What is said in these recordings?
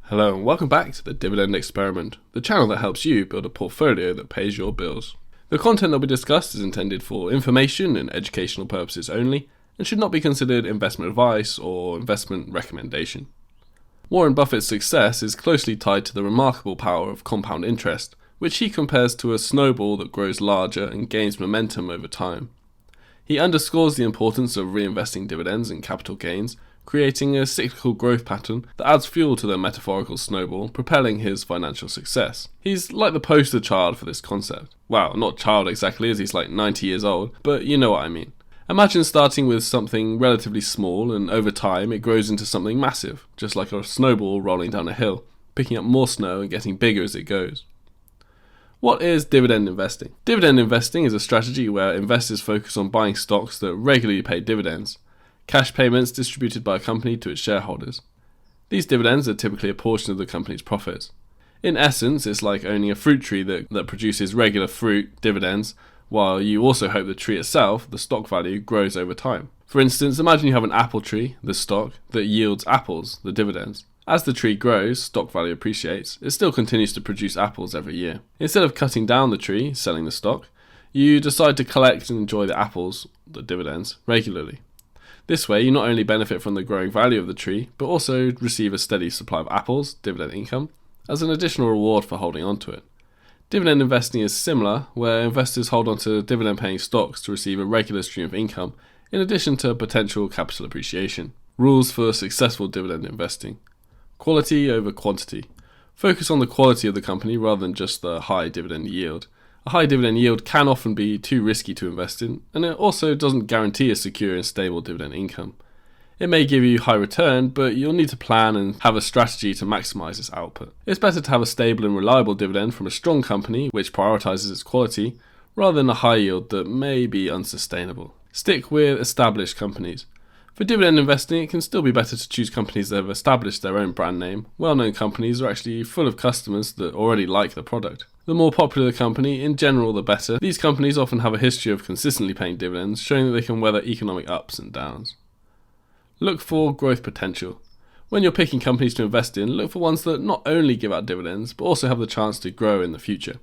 Hello and welcome back to the Dividend Experiment, the channel that helps you build a portfolio that pays your bills. The content that we discussed is intended for information and educational purposes only and should not be considered investment advice or investment recommendation. Warren Buffett's success is closely tied to the remarkable power of compound interest, which he compares to a snowball that grows larger and gains momentum over time. He underscores the importance of reinvesting dividends and capital gains, creating a cyclical growth pattern that adds fuel to the metaphorical snowball, propelling his financial success. He's like the poster child for this concept. Well, not child exactly, as he's like 90 years old, but you know what I mean. Imagine starting with something relatively small and over time it grows into something massive, just like a snowball rolling down a hill, picking up more snow and getting bigger as it goes. What is dividend investing? Dividend investing is a strategy where investors focus on buying stocks that regularly pay dividends, cash payments distributed by a company to its shareholders. These dividends are typically a portion of the company's profits. In essence, it's like owning a fruit tree that produces regular fruit dividends, while you also hope the tree itself, the stock value, grows over time. For instance, imagine you have an apple tree, the stock, that yields apples, the dividends. As the tree grows, stock value appreciates, it still continues to produce apples every year. Instead of cutting down the tree, selling the stock, you decide to collect and enjoy the apples, the dividends, regularly. This way, you not only benefit from the growing value of the tree, but also receive a steady supply of apples, dividend income, as an additional reward for holding onto it. Dividend investing is similar, where investors hold onto dividend-paying stocks to receive a regular stream of income, in addition to potential capital appreciation. Rules for successful dividend investing. Quality over quantity. Focus on the quality of the company rather than just the high dividend yield. A high dividend yield can often be too risky to invest in, and it also doesn't guarantee a secure and stable dividend income. It may give you high return, but you'll need to plan and have a strategy to maximize its output. It's better to have a stable and reliable dividend from a strong company which prioritizes its quality, rather than a high yield that may be unsustainable. Stick with established companies. For dividend investing, it can still be better to choose companies that have established their own brand name. Well-known companies are actually full of customers that already like the product. The more popular the company, in general, the better. These companies often have a history of consistently paying dividends, showing that they can weather economic ups and downs. Look for growth potential. When you're picking companies to invest in, look for ones that not only give out dividends, but also have the chance to grow in the future.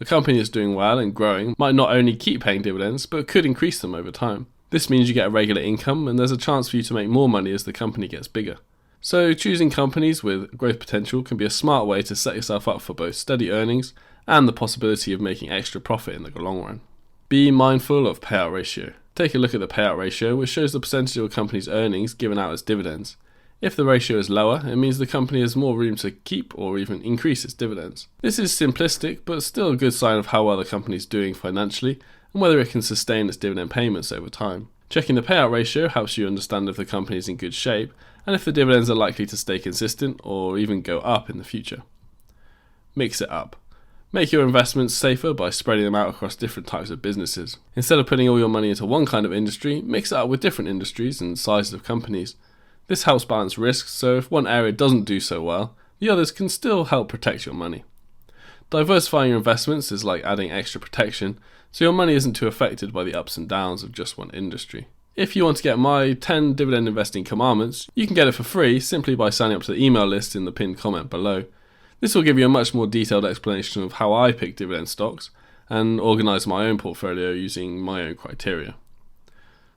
A company that's doing well and growing might not only keep paying dividends, but could increase them over time. This means you get a regular income, and there's a chance for you to make more money as the company gets bigger. So choosing companies with growth potential can be a smart way to set yourself up for both steady earnings and the possibility of making extra profit in the long run. Be mindful of payout ratio. Take a look at the payout ratio, which shows the percentage of a company's earnings given out as dividends. If the ratio is lower, it means the company has more room to keep or even increase its dividends. This is simplistic, but still a good sign of how well the company is doing financially and whether it can sustain its dividend payments over time. Checking the payout ratio helps you understand if the company is in good shape and if the dividends are likely to stay consistent or even go up in the future. Mix it up. Make your investments safer by spreading them out across different types of businesses. Instead of putting all your money into one kind of industry, mix it up with different industries and sizes of companies. This helps balance risks, so if one area doesn't do so well, the others can still help protect your money. Diversifying your investments is like adding extra protection, so your money isn't too affected by the ups and downs of just one industry. If you want to get my 10 dividend investing commandments, you can get it for free simply by signing up to the email list in the pinned comment below. This will give you a much more detailed explanation of how I pick dividend stocks and organise my own portfolio using my own criteria.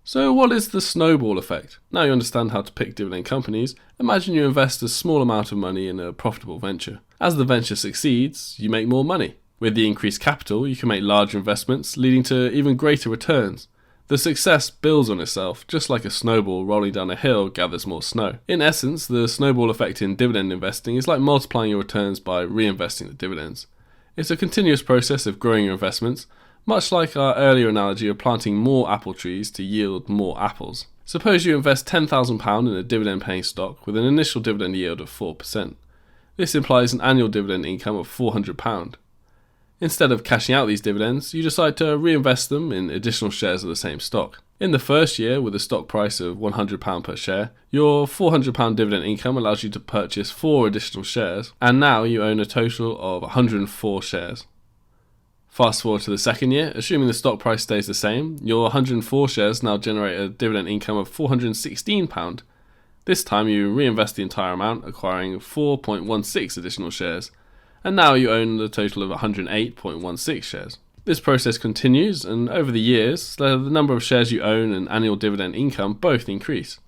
So what is the snowball effect? Now you understand how to pick dividend companies, imagine you invest a small amount of money in a profitable venture. As the venture succeeds, you make more money. With the increased capital, you can make larger investments, leading to even greater returns. The success builds on itself, just like a snowball rolling down a hill gathers more snow. In essence, the snowball effect in dividend investing is like multiplying your returns by reinvesting the dividends. It's a continuous process of growing your investments, much like our earlier analogy of planting more apple trees to yield more apples. Suppose you invest £10,000 in a dividend-paying stock with an initial dividend yield of 4%. This implies an annual dividend income of £400. Instead of cashing out these dividends, you decide to reinvest them in additional shares of the same stock. In the first year, with a stock price of £100 per share, your £400 dividend income allows you to purchase 4 additional shares, and now you own a total of 104 shares. Fast forward to the second year, assuming the stock price stays the same, your 104 shares now generate a dividend income of £416. This time you reinvest the entire amount, acquiring 4.16 additional shares, and now you own a total of 108.16 shares. This process continues, and over the years, the number of shares you own and annual dividend income both increase.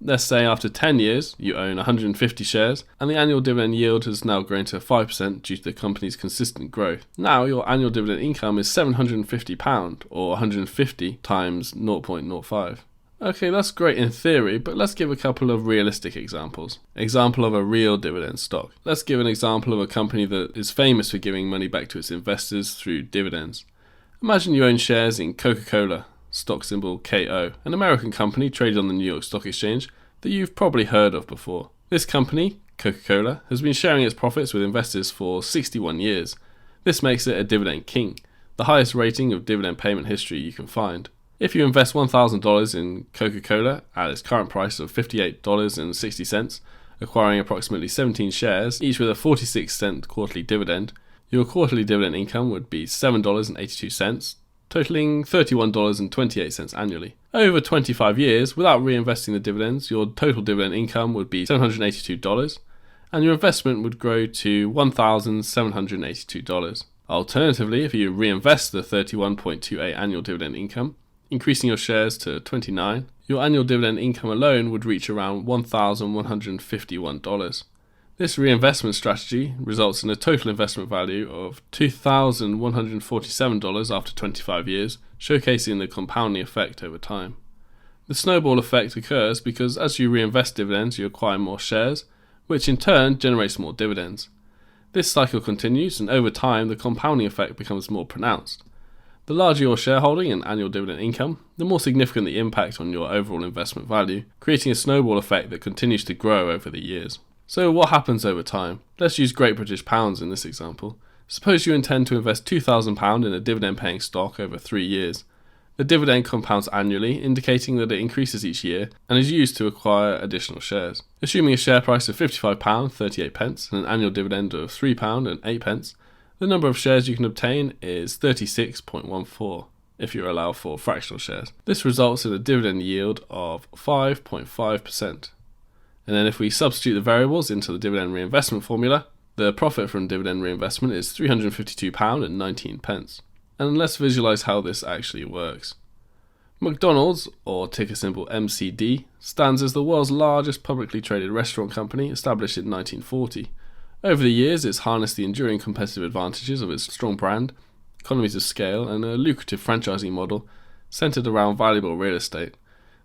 Let's say after 10 years, you own 150 shares, and the annual dividend yield has now grown to 5% due to the company's consistent growth. Now your annual dividend income is £750, or 150 times 0.05. Okay, that's great in theory, but let's give a couple of realistic examples. Example of a real dividend stock. Let's give an example of a company that is famous for giving money back to its investors through dividends. Imagine you own shares in CocaCola, stock symbol KO, an American company traded on the New York Stock Exchange that you've probably heard of before. This company, CocaCola, has been sharing its profits with investors for 61 years. This makes it a dividend king, the highest rating of dividend payment history you can find. If you invest $1,000 in Coca-Cola at its current price of $58.60, acquiring approximately 17 shares, each with a 46-cent quarterly dividend, your quarterly dividend income would be $7.82, totaling $31.28 annually. Over 25 years, without reinvesting the dividends, your total dividend income would be $782, and your investment would grow to $1,782. Alternatively, if you reinvest the 31.28 annual dividend income, increasing your shares to 29, your annual dividend income alone would reach around $1,151. This reinvestment strategy results in a total investment value of $2,147 after 25 years, showcasing the compounding effect over time. The snowball effect occurs because as you reinvest dividends, you acquire more shares, which in turn generates more dividends. This cycle continues, and over time, the compounding effect becomes more pronounced. The larger your shareholding and annual dividend income, the more significant the impact on your overall investment value, creating a snowball effect that continues to grow over the years. So what happens over time? Let's use Great British Pounds in this example. Suppose you intend to invest £2,000 in a dividend-paying stock over 3 years. The dividend compounds annually, indicating that it increases each year and is used to acquire additional shares. Assuming a share price of £55.38 and an annual dividend of £3.08, the number of shares you can obtain is 36.14 if you allow for fractional shares. This results in a dividend yield of 5.5%. And then if we substitute the variables into the dividend reinvestment formula, the profit from dividend reinvestment is £352.19. And let's visualize how this actually works. McDonald's, or ticker symbol MCD, stands as the world's largest publicly traded restaurant company, established in 1940. Over the years, it's harnessed the enduring competitive advantages of its strong brand, economies of scale, and a lucrative franchising model centered around valuable real estate.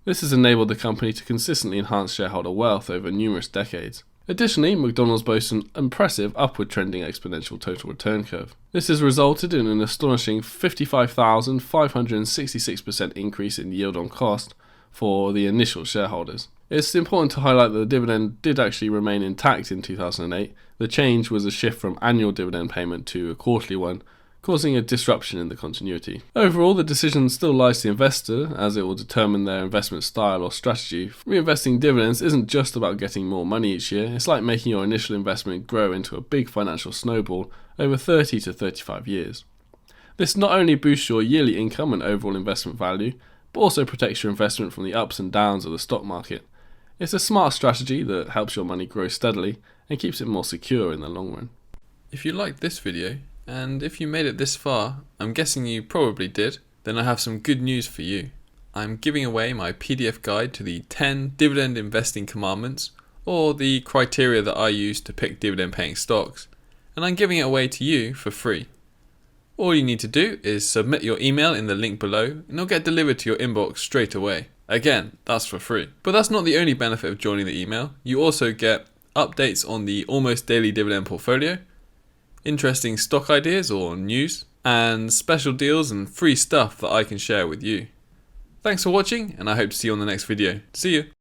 This has enabled the company to consistently enhance shareholder wealth over numerous decades. Additionally, McDonald's boasts an impressive upward trending exponential total return curve. This has resulted in an astonishing 55,566% increase in yield on cost for the initial shareholders. It's important to highlight that the dividend did actually remain intact in 2008. The change was a shift from annual dividend payment to a quarterly one, causing a disruption in the continuity. Overall, the decision still lies to the investor, as it will determine their investment style or strategy. Reinvesting dividends isn't just about getting more money each year, it's like making your initial investment grow into a big financial snowball over 30 to 35 years. This not only boosts your yearly income and overall investment value, but also protects your investment from the ups and downs of the stock market. It's a smart strategy that helps your money grow steadily and keeps it more secure in the long run. If you liked this video, and if you made it this far, I'm guessing you probably did, then I have some good news for you. I'm giving away my PDF guide to the 10 dividend investing commandments, or the criteria that I use to pick dividend paying stocks, and I'm giving it away to you for free. All you need to do is submit your email in the link below and it'll get delivered to your inbox straight away. Again, that's for free. But that's not the only benefit of joining the email. You also get updates on the almost daily dividend portfolio, interesting stock ideas or news, and special deals and free stuff that I can share with you. Thanks for watching, and I hope to see you on the next video. See you!